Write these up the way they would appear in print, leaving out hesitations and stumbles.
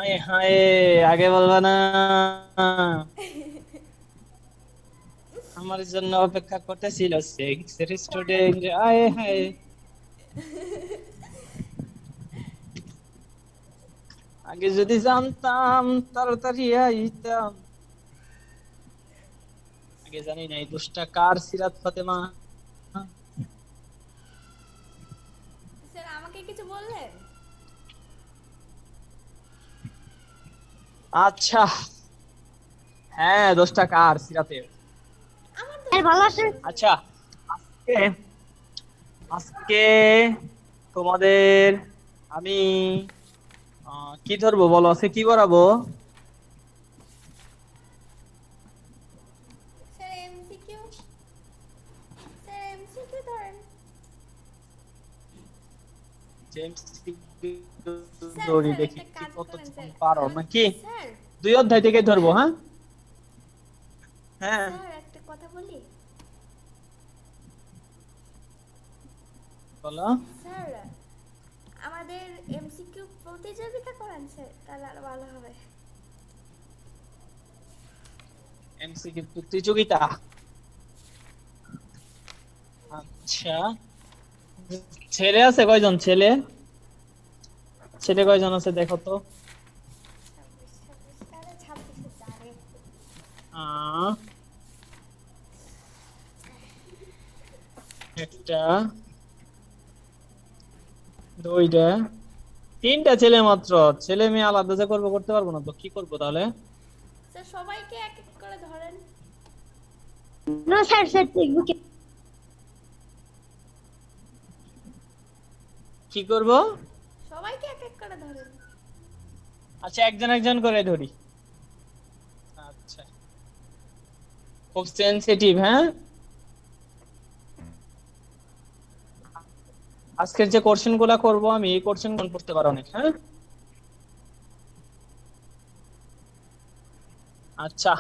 হায় হায়, আগে বলবা না? আমার জন্য অপেক্ষা করতেছিল সিক্স স্টুডেন্ট। আয় হায়, আগে যদি জানতাম তাড়াতাড়ি আইতাম। আগে জানি না এই দোষটা কার, সিরাত ফাতেমা? স্যার আমাকে কিছু বললেন? আচ্ছা, হ্যাঁ দোষটা কার, সিরাতের। আমার দোষ স্যার ভালো কোথায় আছেন? হলো স্যার? আচ্ছা, আজকে আজকে তোমাদের আমি কি ধরবো বলো? আজকে কি করাবো? স্যার এমসিকিউ, স্যার এমসিকিউ ধরেন। জেমস স্যার ধরি, স্যার দেখি একটা কি কাজ করেন কতক্ষণ স্যার, পারো আমার নাকি। স্যার, 2 অধ্যায় থেকে ধরবো, হ্যাঁ হ্যাঁ স্যার একটা কথা বলি। বলো। স্যার আমাদের এমসিকিউ প্রতিযোগিতা করেন স্যার, তাহলে আরো ভালো হবে। এমসিকিউ প্রতিযোগিতা, আচ্ছা। ছেলে আছে কয়জন? ছেলে ছেলে কয়জন আছে দেখো তো। 26 তাহলে 26 জানে। আহ, একটা, দুইটা, 3টা ছেলে মাত্র। ছেলে মেয়ে আলাদা যে করবো, করতে পারবো না তো, কি করবো তাহলে? স্যার সবাইকে এক এক করে ধরেন। না স্যার, স্যার টেক্সটবুকে কি করবো? সবাইকে এক এক করে ধরেন। আচ্ছা, একজন একজন করে ধরি। আচ্ছা, খুব সেনসিটিভ, হ্যাঁ। আজকের যে কোশ্চেন গুলা করবো আমি, এই কোশ্চেন মনে করতে পারো অনেক, হ্যাঁ। আচ্ছা,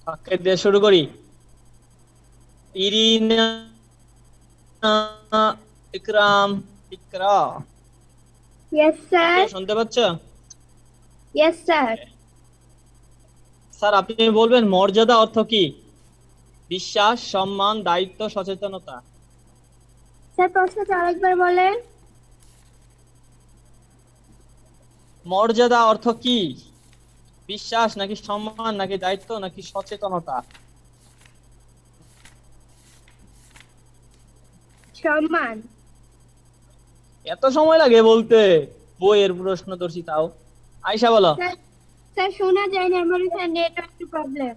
ওকে দিয়ে শুরু করি। Irina, Ikram, Iqra. Yes sir. Okay, শুনতে পাচ্ছ? Yes sir. স্যার আপনি বলবেন মর্যাদা অর্থ কি? বিশ্বাস, সম্মান, দায়িত্ব, সচেতনতা। স্যার প্রশ্নটা আরেকবার বলেন। মর্যাদা অর্থ কি? বিশ্বাস নাকি সম্মান নাকি দায়িত্ব নাকি সচেতনতা? সম্মান। এত সময় লাগে বলতে? বইয়ের প্রশ্ন ধরছি তাও। আয়শা বলো। স্যার, স্যার শোনা যায় না, আমার এখানে নেটওয়ার্ক প্রবলেম।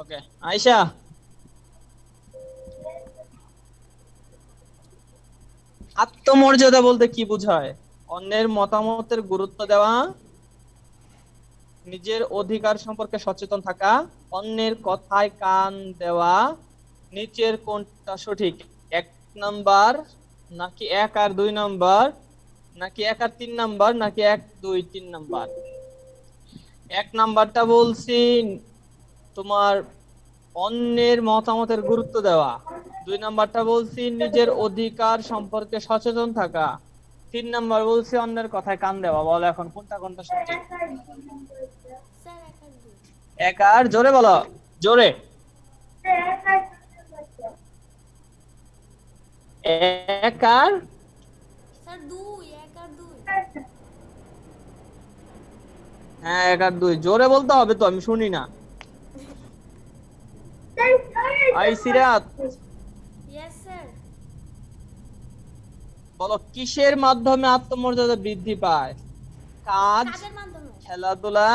ওকে, আয়শা। আত্মমর্যাদা বলতে কি বোঝায়? অন্যের মতামতের গুরুত্ব দেওয়া, নিজের অধিকার সম্পর্কে সচেতন থাকা, অন্যের কথায় কান দেওয়া। নিচের কোনটা সঠিক? 1 নাম্বার নাকি 1 আর 2 নাম্বার, নাকি 1 আর 3 নাম্বার, নাকি 1 2 3 নাম্বার? 1 নাম্বারটা বলছি তোমার অন্যের মতামতের গুরুত্ব দেওয়া। 2 নাম্বারটা বলছি নিজের অধিকার সম্পর্কে সচেতন থাকা। 3 নাম্বার বলছি অন্যের কথায় কান দেওয়া। বলো এখন কোনটা কোনটা সঠিক? স্যার এক আর দুই। 1 আর, জোরে বলো, জোরে। 1 আর, স্যার দুই, এক আর দুই। হ্যাঁ 1 আর 2, জোরে বলতে হবে তো, আমি শুনি না। I Sirat, yes sir. বলো কিসের মাধ্যমে আত্মমর্যাদা বৃদ্ধি পায়? কাজ, কাজের মাধ্যমে। খেলাধুলা,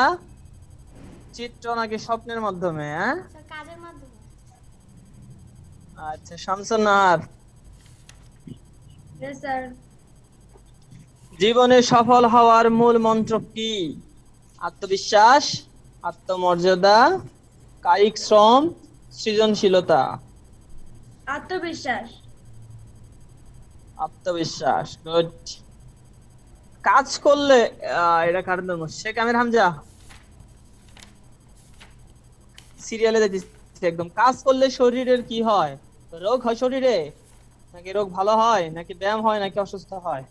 চিত্র নাকি স্বপ্নের মাধ্যমে? হ্যাঁ, স্যার কাজের মাধ্যমে। আচ্ছা শামসুন্নাহার। Yes sir. জীবনে সফল হওয়ার মূল মন্ত্র কি? আত্মবিশ্বাস, আত্মমর্যাদা, কায়িক শ্রম, সৃজনশীলতা। আত্মবিশ্বাস। আত্মবিশ্বাস, গুড। কাজ করলে এটা কার জন্য? শেখ আমির হামজা, সিরিয়ালে দেখতেছি একদম। কাজ করলে শরীরের কি হয়? রোগ হয় শরীরে, নাকি রোগ ভালো হয়, নাকি ব্যায়াম হয়, নাকি অসুস্থ হয়?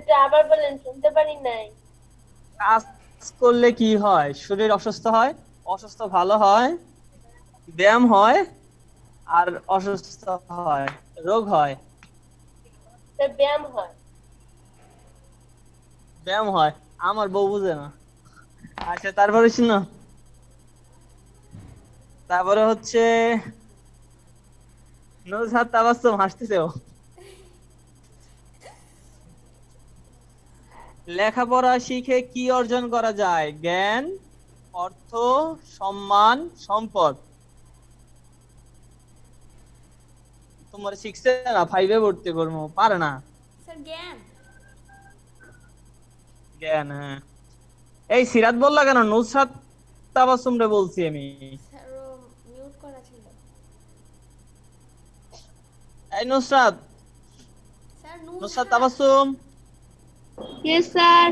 এটা আবার বলেন, শুনতে পারি নাই। কাজ করলে কি হয়? শরীর অসুস্থ হয়, অসুস্থ ভালো হয়, ব্যায়াম হয়, আর অসুস্থ হয়, রোগ হয়। স্যার ব্যায়াম হয়। ব্যায়াম হয়। আমার বউ বুঝে না। আচ্ছা, তারপরে শুনো, তারপরে হচ্ছে নুজহাত তাবাসসুম, হাসতেছে ও। লেখাপড়া শিখে কি অর্জন করা যায়? জ্ঞান, অর্থ, সম্মান, সম্পদ। তোমার শিখছে না, ফাইভে ভর্তি করবো, পারে না। স্যার জ্ঞান। জ্ঞান, হ্যাঁ। এই সিরাত বললা কেন? নুসরাত তাবাসসুম রে বলছি আমি। স্যার ও মিউট করা ছিল। এই Nusrat, sir Nusrat Nuzhat. Tabassum. Yes sir.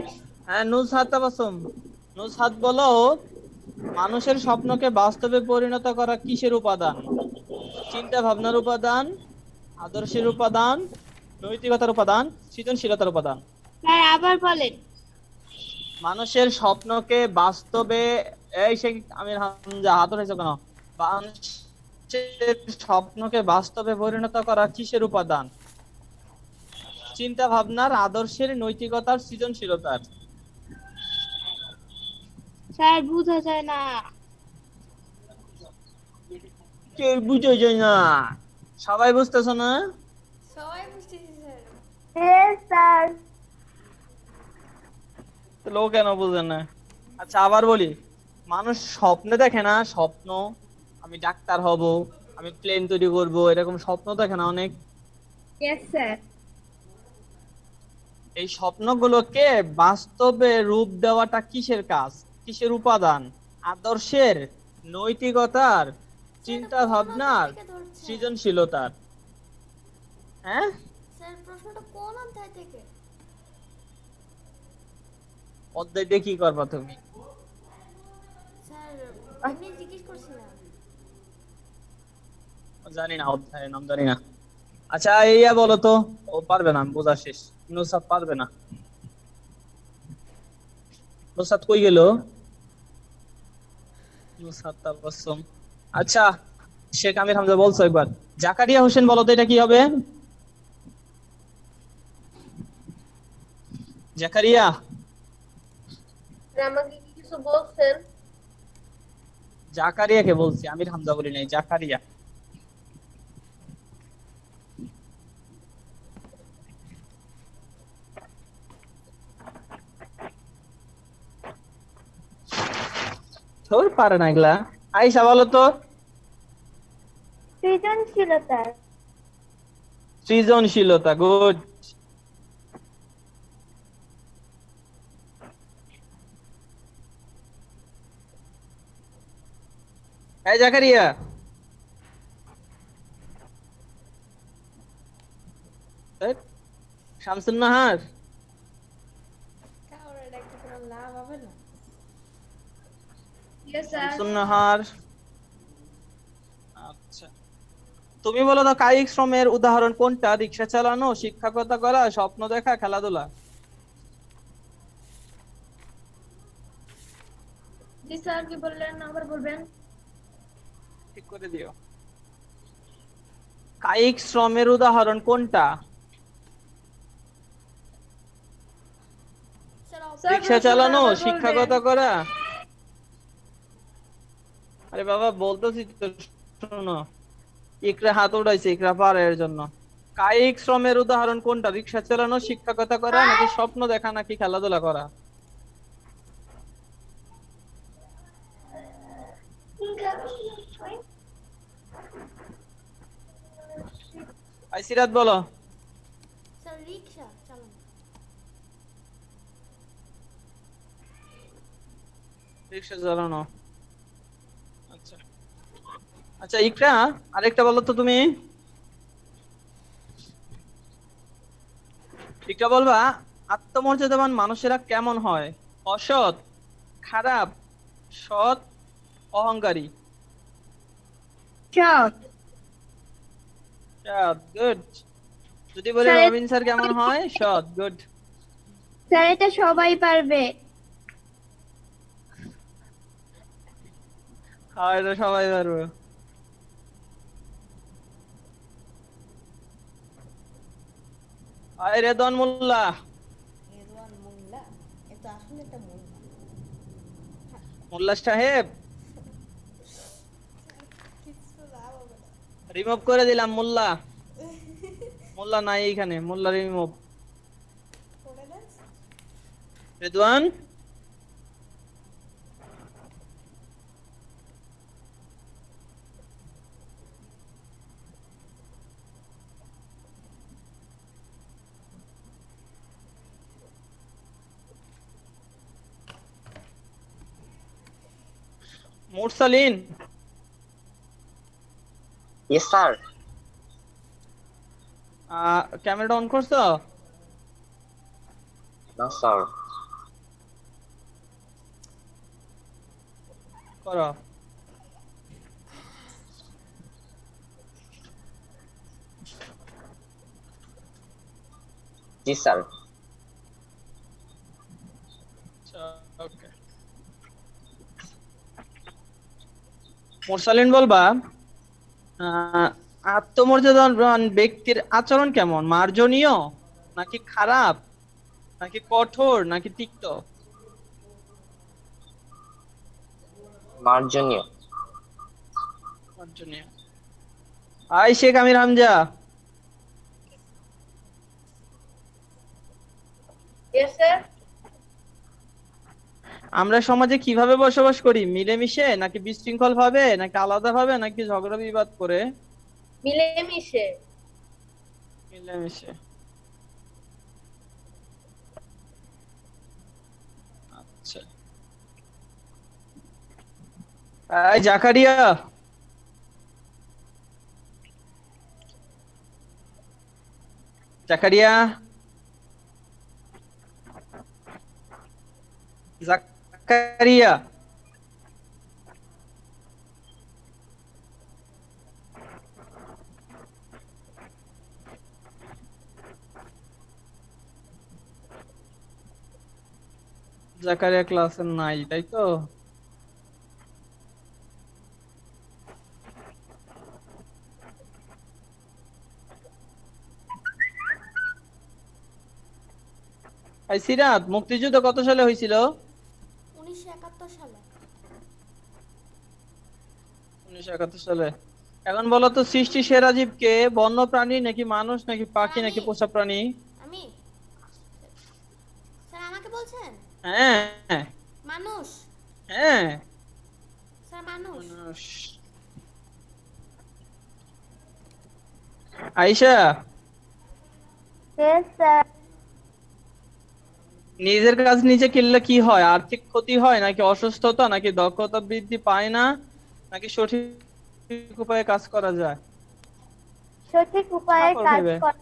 হ্যাঁ, নুসহাত তাবাসসুম। নুসহাত বলো, মানুষের স্বপ্নকে বাস্তবে পরিণত করা কিসের উপাদান? চিন্তা ভাবনার উপাদান, আদর্শের উপাদান, নৈতিকতার উপাদান, সৃজনশীলতার উপাদান। স্যার আবার বলেন। মানুষের স্বপ্নকে বাস্তবে, এই সে আমির হামজা হাত উঠাইছো কেন? মানুষের স্বপ্নকে বাস্তবে পরিণত করা কিসের উপাদান? চিন্তা ভাবনার, আদর্শের, নৈতিকতার, সৃজনশীলতার। স্যার বুঝা যায় না। কেউ বুঝে যায় না? সবাই বুঝতেছো না? সবাই বুঝতেছি স্যার। Yes sir. লো কেন বুঝে না? আচ্ছা, আবার বলি, মানুষ স্বপ্নে দেখে না? স্বপ্ন, আমি ডাক্তার হব, আমি প্লেন তৈরি করব, এরকম স্বপ্ন দেখে না অনেক? Yes sir. এই স্বপ্নগুলোকে বাস্তবে রূপ দেওয়াটা কিসের কাজ? কিসের উপাদান? আদর্শের, নৈতিকতার, স্যার এটা চিন্তা কোন অধ্যায় ভাবনার, থেকে ধরছে? সৃজনশীলতার। হ্যাঁ, স্যার প্রশ্নটা কোন অধ্যায় থেকে? অধ্যায় দিয়ে কি করবা তুমি? স্যার এমনি জিজ্ঞেস করছিলাম। জানি না, অধ্যায়ের নাম জানি না। আচ্ছা, এইয়া বলো তো। ও পারবে না, বোঝা শেষ। নুসরাত পারবে না। নুসরাত কই গেল? নুসরাত তাবাসসুম। আচ্ছা, শেখ আমির হামজা বলছো একবার। জাকারিয়া হোসেন, বলো তো এটা কি হবে? জাকারিয়া। স্যার আমাকে কি কিছু বলছেন? জাকারিয়াকে বলছি, আমির হামজা বলি নাই, জাকারিয়া। তোর পারে না এগুলা। আইসা বলো তো। সৃজনশীলতা। সৃজনশীলতা, গুড। এই জাকারিয়া। এই, শামসুন নাহার। কাউরে ডাকতে কোনো লাভ হবে না। Yes sir. শামসুন নাহার। আচ্ছা, তুমি বলো তো, কায়িক শ্রমের উদাহরণ কোনটা? রিক্সা চালানো, শিক্ষকতা করা, স্বপ্ন দেখা, খেলাধুলা। জি স্যার, কি বললেন আবার বলবেন? ঠিক করে দিও। কায়িক শ্রমের উদাহরণ কোনটা? স্যার স্যার রিক্সা প্রশ্নটা চালানো, আবার শিক্ষকতা বলবেন? করা। আরে বাবা, বলতেছি তো, শোনো। ইকরা হাত উঠাইছে, ইকরা পারে এর জন্য। কায়িক শ্রমের উদাহরণ কোনটা? রিক্সা চালানো, শিক্ষকতা করা, নাকি স্বপ্ন দেখা, নাকি খেলাধুলা করা? সিরাত বলো। স্যার রিকশা চালানো। রিক্সা চালানো। আচ্ছা আচ্ছা, ইকরা আরেকটা বলো তো তুমি। ইকরা বলবা, আত্মমর্যাদাবান মানুষেরা কেমন হয়? অসৎ, খারাপ, সৎ, অহংকারী। সৎ। গুড। যদি বলি স্যার রবিন স্যার কেমন হয়? সৎ, গুড। স্যার এটা সবাই পারবে। হ্যাঁ এটা সবাই পারবে। আয় রেদওয়ান মোল্লা। রেদওয়ান মোল্লা, এ তো আসলে একটা মোল্লা। মোল্লা সাহেব কিছু লাভ হবে না। রিমুভ করে দিলাম মোল্লা। মোল্লা নাই এইখানে, মোল্লা রিমুভ। করে দেন। রেদওয়ান মুরসালিন ইয়েস স্যার। ক্যামেরাটা অন করছো? না স্যার। করো। জি স্যার। ওকে মুরসালিন বলবা আত্মমর্যাদাবান ব্যক্তির আচরণ কেমন? মার্জনীয় নাকি খারাপ নাকি কঠোর নাকি তিক্ত? মার্জনীয়। মার্জনীয়। আই শেখ আমির হামজা, Yes, sir. আমরা সমাজে কিভাবে বসবাস করি? মিলেমিশে নাকি বিশৃঙ্খল ভাবে নাকি আলাদা ভাবে নাকি ঝগড়া বিবাদ করে? মিলেমিশে। মিলেমিশে। আচ্ছা এই জাকারিয়া, জাকারিয়া, জাকারিয়া, জাকারিয়া ক্লাসে নাই তাই তো? এই সিরাত, মুক্তিযুদ্ধ কত সালে হয়েছিল? 1971 সালে। 1971 সালে। এখন বলো তো সৃষ্টি সেরা জীব কে? বন্য প্রাণী নাকি মানুষ নাকি পাখি নাকি পোষা প্রাণী? আমি, স্যার আমাকে বলছেন? হ্যাঁ মানুষ। হ্যাঁ স্যার মানুষ। মানুষ। Ayesha, Yes, sir. নিজের কাজ নিজে কিনলে কি হয়? আর্থিক ক্ষতি হয় নাকি অসুস্থতা নাকি দক্ষতা বৃদ্ধি পায় না নাকি সঠিক উপায়ে কাজ করা যায়? সঠিক উপায়ে তারপর কাজ ভেবে। করা।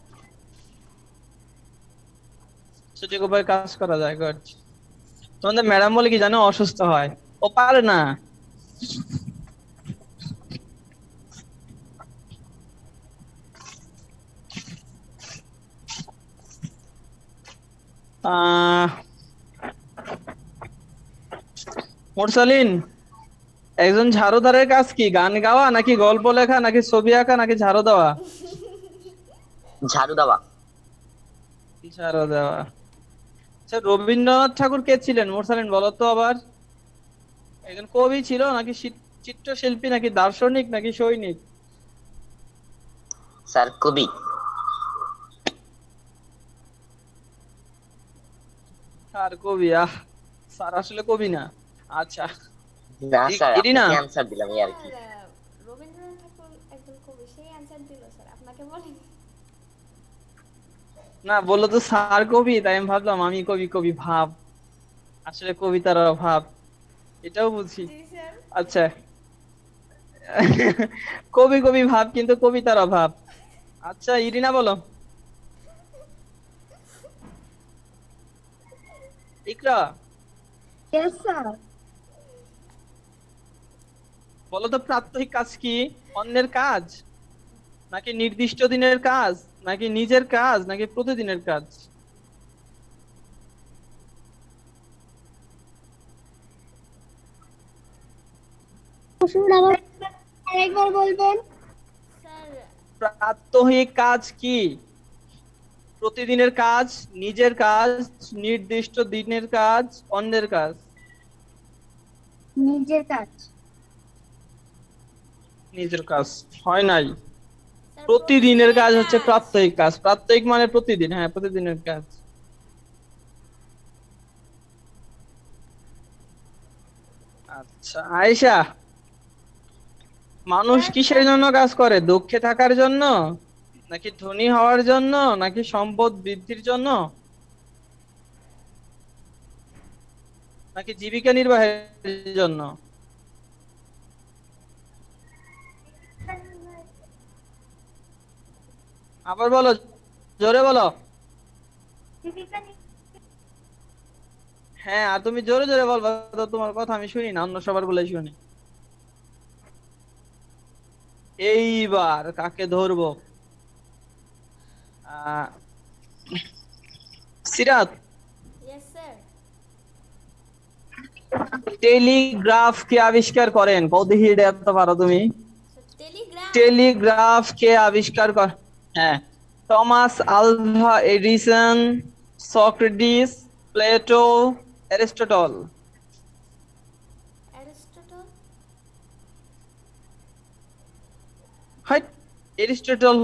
সঠিক উপায়ে কাজ করা যায়, গুড। তোমাদের ম্যাডাম বলে কি জানো? অসুস্থ হয়, ও পারে না। আহ মুরসালিন, একজন ঝাড়ুদারের কাজ কি? গান গাওয়া নাকি গল্প লেখা নাকি ছবি আঁকা নাকি ঝাড়ু দেওয়া? ঝাড়ু দেওয়া। ঝাড়ু দেওয়া। আচ্ছা রবীন্দ্রনাথ ঠাকুর কে ছিলেন মুরসালিন বলো তো আবার? একজন কবি ছিল নাকি চিত্রশিল্পী নাকি দার্শনিক নাকি সৈনিক? স্যার কবি। আর কবি? স্যার আসলে কবি না। আচ্ছা না স্যার, ইরিনা, আপনাকে অ্যানসার দিলাম এই আর কি। স্যার, রবীন্দ্রনাথ ঠাকুর একজন কবি, সেই অ্যানসার দিল স্যার, আপনাকে বলেন। না বললো তো স্যার কবি, তাই আমি ভাবলাম আমি কবি, কবি ভাব, আসলে কবিতার অভাব, এটাও বুঝি। জি স্যার। আচ্ছা কবি কবি ভাব কিন্তু কবিতার অভাব। আচ্ছা ইরিনা বলো। ইকরা Yes, স্যার। বলো তো প্রাত্যহিক কাজ কি? অন্যের কাজ নাকি নির্দিষ্ট দিনের কাজ নাকি নিজের কাজ নাকি প্রতিদিনের কাজ? শুনুন আমার আরেকবার বলবেন। স্যার প্রাত্যহিক কাজ কি? প্রতিদিনের কাজ, নিজের কাজ, নির্দিষ্ট দিনের কাজ, অন্যের কাজ। নিজের কাজ। নিজের কাজ হয় নাই। স্যার প্রতিদিনের কাজ হচ্ছে কাজ। প্রাত্যহিক কাজ। প্রাত্যহিক মানে প্রতিদিন, হ্যাঁ প্রতিদিনের কাজ। আচ্ছা আয়েশা, মানুষ স্যার, কিসের জন্য কাজ করে? দুঃখে থাকার জন্য, নাকি ধনী হওয়ার জন্য, নাকি সম্পদ বৃদ্ধির জন্য, নাকি জীবিকা নির্বাহের জন্য? আবার বলো, জোরে বলো। হ্যাঁ, আর তুমি জোরে জোরে বলবা তো, তোমার কথা আমি শুনি না, অন্য সবার বলে শুনি। এইবার কাকে ধরবো? আহ সিরাত, ইয়েস স্যার। টেলিগ্রাফ কে আবিষ্কার করেন? কৌদিহি এত পারো তুমি? টেলিগ্রাম। টেলিগ্রাফ কে আবিষ্কার কর? হ্যাঁ, Thomas Alva Edison, Socrates, Plato, Aristotle. Aristotle. Hi, Aristotle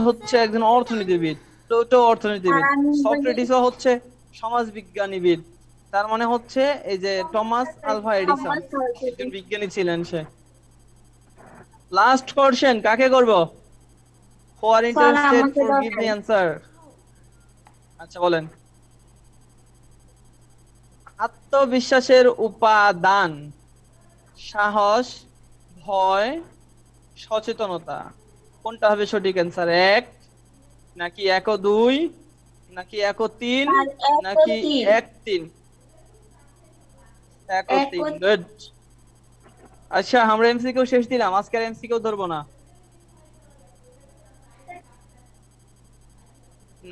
হচ্ছে একজন অর্থনীতিবিদ, প্লেটো অর্থনীতিবিদ, সক্রেটিসও হচ্ছে সমাজবিজ্ঞানীবিদ। তার মানে হচ্ছে এই যে টমাস আলভা এডিসন একজন বিজ্ঞানী ছিলেন সে। লাস্ট কোশ্চেন কাকে করব? Who are interested for give me answer. আচ্ছা বলেন। আত্মবিশ্বাসের উপাদান: সাহস, ভয়, সচেতনতা। কোনটা হবে সঠিক অ্যান্সার? এক, নাকি এক ও দুই, নাকি এক ও তিন, নাকি এক তিন? এক ও তিন, গুড। আচ্ছা আমরা এমসিকিউ শেষ দিলাম, আজকের এমসিকিউ ধরবো না।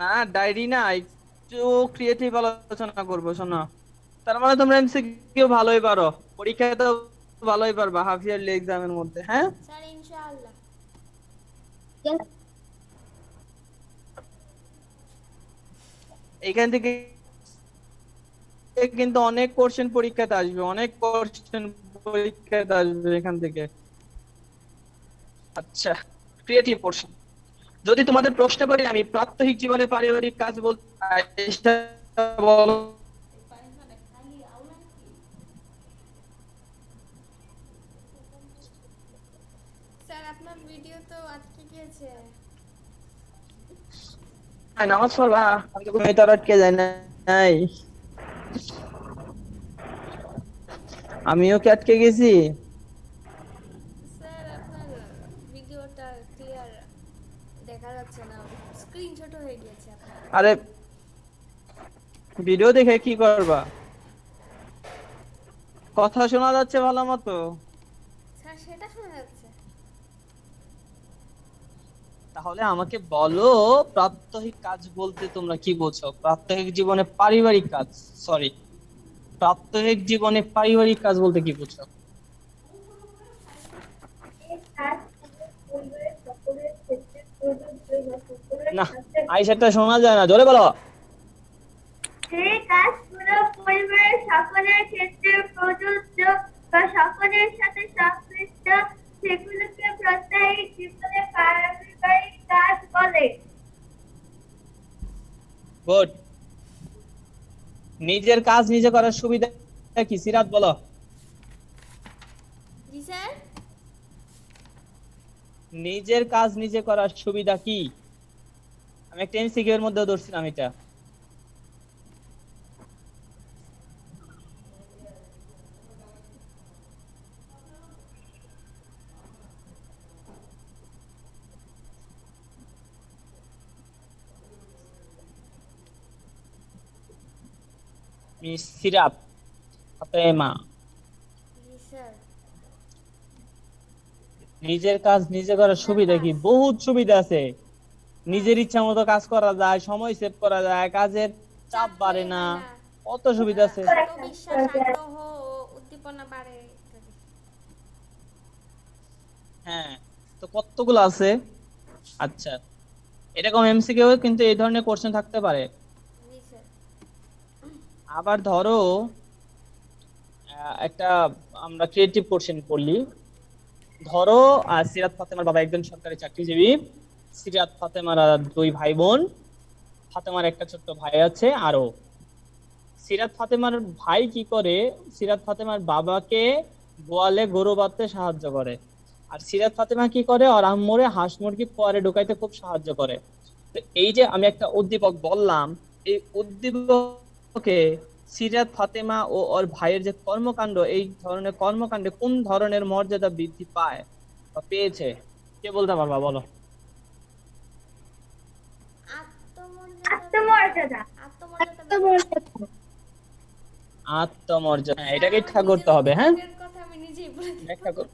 না ডায়েরি না, একটু ক্রিয়েটিভ আলোচনা করবো, শোনো। তার মানে তোমরা এমসিকিউ ভালোই পারো, পরীক্ষায় তো ভালোই পারবা হাফ ইয়ারলি এক্সামের মধ্যে, হ্যাঁ? স্যার ইনশাআল্লাহ। এখান থেকে কিন্তু অনেক কোশ্চেন পরীক্ষাতে আসবে, অনেক কোশ্চেন পরীক্ষাতে আসবে এখান থেকে। আচ্ছা, ক্রিয়েটিভ পোর্শন। যদি তোমাদের প্রশ্ন করি আমি প্রাত্যহিক জীবনে পারিবারিক কাজ বলতে, আয়েশা বলো। স্যার আপনার ভিডিও তো আটকে গিয়েছে। হ্যাঁ, নামাজ পড়বা? আমি তো তার আটকে যাই নাই, আমিও কি আটকে গেছি? স্যার আপনার ভিডিওটা ক্লিয়ার দেখা যাচ্ছে না, স্ক্রিনশট হয়ে গিয়েছে আপনার। আরে ভিডিও দেখে কি করবা? কথা শোনা যাচ্ছে ভালো মতো? স্যার সেটা শোনা যাচ্ছে। তাহলে আমাকে বলো, প্রাত্যহিক কাজ বলতে তোমরা কি বোঝো? প্রাত্যহিক জীবনে পারিবারিক কাজ, সরি, প্রাত্যহিক জীবনে পারিবারিক কাজ বলতে কি বুঝো? না, আইসাটা শোনা যায় না, জোরে বলো। যে কাজগুলো পরিবারের সকলের ক্ষেত্রে প্রযোজ্য বা সকলের সাথে সংশ্লিষ্ট সেগুলোকে প্রাত্যহিক জীবনে পারিবারিক কাজ বলে। গুড। নিজের কাজ নিজে করার সুবিধা কি সিরাত বলো? জি স্যার। নিজের কাজ নিজে করার সুবিধা কি? আমি একটা এমসিকিউ এর মধ্যে ধরছিলাম এটা। মিস সিরাত ফাতেমা, জি স্যার। নিজের কাজ নিজে করার সুবিধা কি? বহুত সুবিধা আছে। নিজের ইচ্ছা মতো কাজ করা যায়, সময় সেভ করা যায়, কাজের চাপ বাড়ে না, কত সুবিধা আছে। আত্মবিশ্বাস, আগ্রহ ও উদ্দীপনা বাড়ে ইত্যাদি। হ্যাঁ, তো কতগুলো আছে? আচ্ছা, এরকম এমসিকিউ কিন্তু এই ধরনের কোশ্চেন থাকতে পারে। জি স্যার। আবার ধরো একটা আমরা ক্রিয়েটিভ কোশ্চেন করলি। ধরো সিরাত ফাতেমার বাবা একজন সরকারি চাকরিজীবী, সিরাত ফাতেমার দুই ভাই বোন, ফাতেমার একটা ছোট্ট ভাই আছে আরো। সিরাত ফাতেমার ভাই কি করে, সিরাত ফাতেমার বাবাকে গোয়ালে গরু বাঁধতে সাহায্য করে, আর সিরাত ফাতেমা কি করে, আর আম্মুরে হাঁস মুরগি ফোয়ারে ঢুকাইতে খুব সাহায্য করে। তো এই যে আমি একটা উদ্দীপক বললাম, এই উদ্দীপকে সিরাত ফাতেমা ও ওর ভাইয়ের যে কর্মকাণ্ড, এই ধরনের কর্মকাণ্ডে কোন ধরনের মর্যাদা বৃদ্ধি পায় বা পেয়েছে, কে বলতে পারবা বলো? আত্মমর্যাদা। আত্মমর্যাদা আত্মমর্যাদা। আত্মমর্যাদা, হ্যাঁ, এটাকে আমার ব্যাখ্যা করতে নিজের হবে। হ্যাঁ, উদ্দীপকের কথা আমি নিজেই বলে দিই। ব্যাখ্যা কর,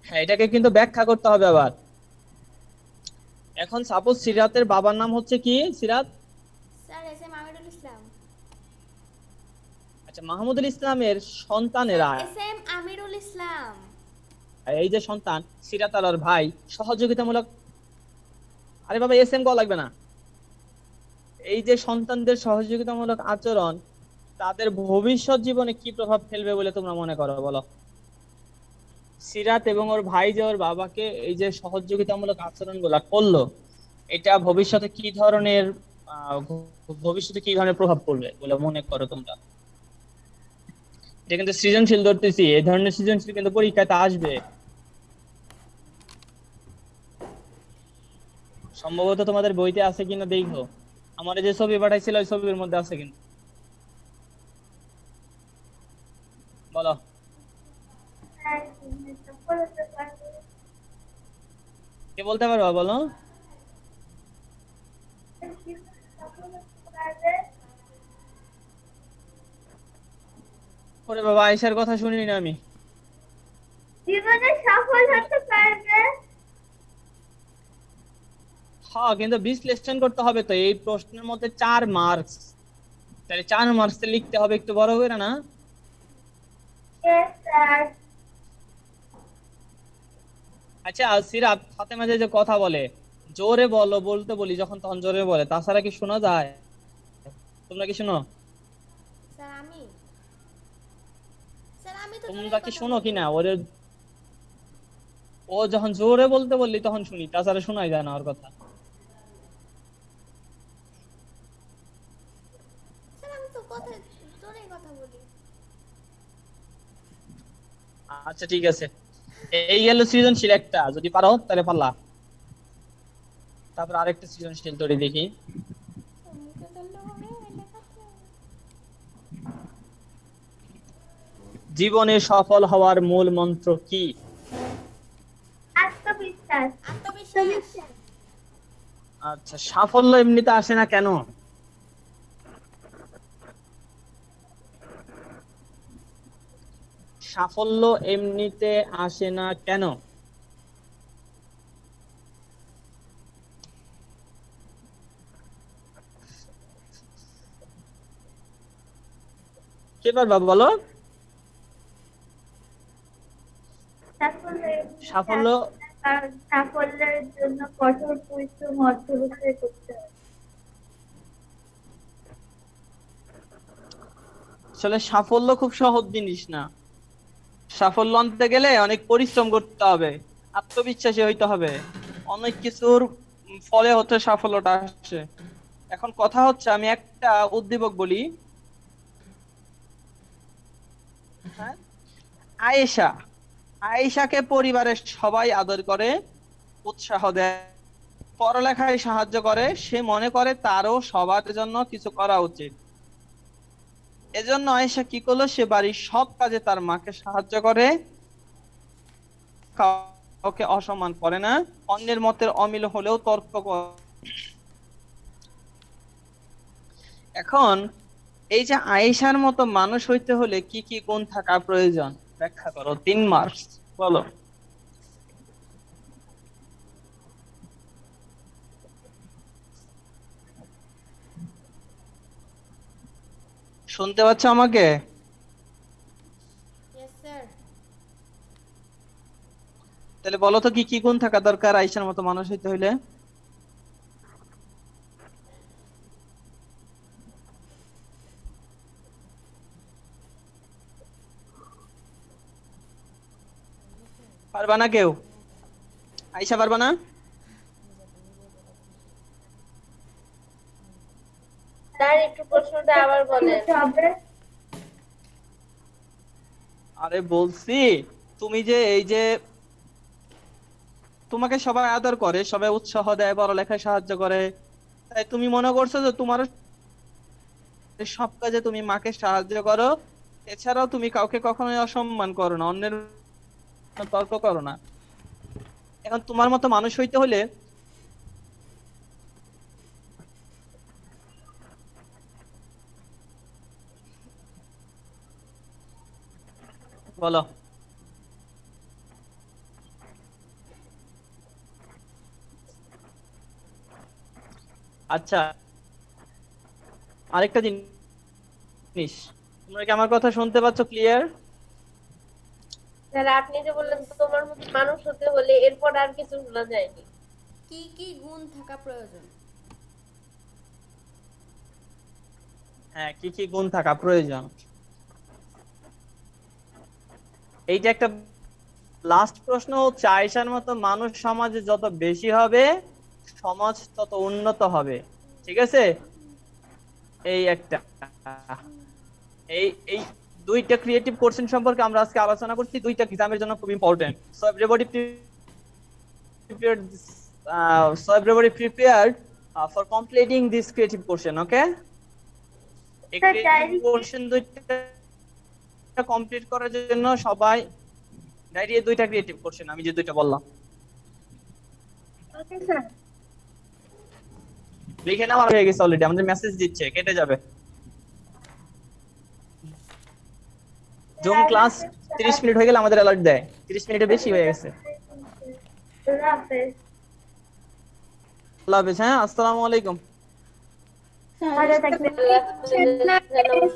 হ্যাঁ, এটাকে কিন্তু ব্যাখ্যা করতে হবে আবার। এখন সাপোজ সিরাতের বাবার নাম হচ্ছে কি, সিরাত, sir S M Amirul Islam. আচ্ছা, মাহমুদুল ইসলামের স্যার সন্তানেরা, এস এম আমিরুল ইসলাম। এই যে সন্তান সিরাত আর ওর ভাই সহযোগিতামূলক, আরে বাবা এস এম কল লাগবে না, এই যে সন্তানদের সহযোগিতামূলক আচরণ তাদের ভবিষ্যৎ জীবনে কি প্রভাব ফেলবে বলে তোমরা মনে করো বলো? সিরাত এবং ওর ভাই যে ওর বাবাকে এই যে সহযোগিতামূলক আচরণ গুলা করলো, এটা ভবিষ্যতে কি ধরনের ভবিষ্যতে কি ধরনের প্রভাব পড়বে বলে মনে করো তোমরা? এটা কিন্তু সৃজনশীল ধরতেছি, এই ধরনের সৃজনশীল কিন্তু পরীক্ষাতে আসবে সম্ভবত। তোমাদের বইতে আছে কিনা দেখো, আমার যে ছবি পাঠাইছিল ওই ছবির মধ্যে আছে কিন্তু, বলো কে বলতে পারবা বলো? ওরে বাবা, আয়েশার কথা শুনিনি না আমি। জীবনে সফল হতে পারবে। হ্যাঁ, কিন্তু বিশ্লেষণ করতে হবে তো, এই প্রশ্নের মধ্যে 4 মার্কস, তাহলে 4 মার্কস লিখতে হবে একটু বড় করে না? Yes, sir. আচ্ছা, সিরাত ফাতেমা যে যে কথা বলে, জোরে বলো বলতে বলি যখন তখন জোরে বলে, তাছাড়া কি শোনা যায়? তোমরা কি শোনো? স্যার আমি, স্যার আমি তো জোরে তোমরা কি কথা শোনো বলি। কিনা ওরে? ও যখন জোরে বলতে বললি তখন শুনি, তাছাড়া শোনাই যায় না ওর কথা। স্যার আমি তো কথা জোরেই কথা বলি। আচ্ছা ঠিক আছে, এই গেল সৃজনশীল একটা, যদি পারো তাহলে পারলা। তারপর আরেকটা সৃজনশীল তোরে দেখি। মুখে ধরলে হবে লেখাতে। জীবনে সফল হওয়ার মূল মন্ত্র কি? আত্মবিশ্বাস। আত্মবিশ্বাস। আচ্ছা, সাফল্য এমনিতে আসে না কেন? সাফল্য এমনিতে আসে না কেন? কে পারবা বলো? সাফল্য, কারণ সাফল্যের জন্য কঠোর পরিশ্রম অধ্যবসায় করতে হবে। আসলে সাফল্য খুব সহজ জিনিস না, সাফল্য আনতে গেলে অনেক পরিশ্রম করতে হবে, আত্মবিশ্বাসী হইতে হবে, অনেক কিছুর ফলে হচ্ছে সাফল্যটা আসে। এখন কথা হচ্ছে, আমি একটা উদ্দীপক বলি। হ্যাঁ, আয়েশা, আয়েশাকে পরিবারের সবাই আদর করে, উৎসাহ দেয়, পড়ালেখায় সাহায্য করে, সে মনে করে তারও সবার জন্য কিছু করা উচিত। এজন্য আয়েশা কি করলো, সে বাড়ির সব কাজে তার মাকে সাহায্য করে, কাউকে অসম্মান করে না, অন্যের মতের অমিল হলেও তর্ক করে। এখন এই যে আয়েশার মতো মানুষ হইতে হলে কি কি গুণ থাকা প্রয়োজন, ব্যাখ্যা করো, 3 মার্কস বলো। শুনতে পাচ্ছ আমাকে? Yes sir. বলো তো কি কি গুণ থাকা দরকার আয়েশার মতো মানুষ হইতে হইলে? পারবা না কেউ? আয়েশা পারবা না? স্যার একটু প্রশ্নটা আবার বলেন। হবে আরে বলছি, তুমি যে এই যে তোমাকে সবাই আদর করে, সবাই উৎসাহ দেয়, পড়ালেখায় সাহায্য করে, তাই তুমি মনে করছো যে তোমার সব কাজে তুমি মাকে সাহায্য করো, এছাড়াও তুমি কাউকে কখনোই অসম্মান করো না, অন্যের তর্ক করো না। এখন তোমার মতো মানুষ হইতে হলে বলো। আচ্ছা, আরেকটা জিনিস, তোমরা কি আমার কথা শুনতে পাচ্ছ ক্লিয়ার? স্যার আপনি যে বললেন তোমার মতো মানুষ হতে হলে এরপর আর কিছু শোনা যায়নি। কি কি গুণ থাকা প্রয়োজন? হ্যাঁ, কি কি গুণ থাকা প্রয়োজন, এইটা একটা লাস্ট প্রশ্ন হচ্ছে, আয়েশার মতো মানুষ সমাজে যত বেশি হবে সমাজ তত উন্নত হবে। ঠিক আছে, এই একটা, এই এই দুইটা ক্রিয়েটিভ কোশ্চেন সম্পর্কে আমরা আজকে আলোচনা করছি, দুইটা এক্সামের জন্য খুব important. So everybody prepared for completing this creative portion. Okay, এই Sir, creative diary- portion দুইটা কমপ্লিট করার জন্য সবাই ডায়রি দুইটা ক্রিয়েটিভ কোশ্চেন আমি যে দুইটা বললাম ওকে স্যার লিখে নেওয়া হয়ে গেছে অলরেডি, আমাদের মেসেজ দিচ্ছে কেটে যাবে। জুম ক্লাস 30 মিনিট হয়ে গেলে আমাদের অ্যালার্ট দেয়, 30 মিনিটের বেশি হয়ে গেছে। আল্লাহ হাফেজ আল্লাহ হাফেজ। হ্যাঁ, আসসালামু আলাইকুম। ভালো থাকবেন আল্লাহ হাফেজ।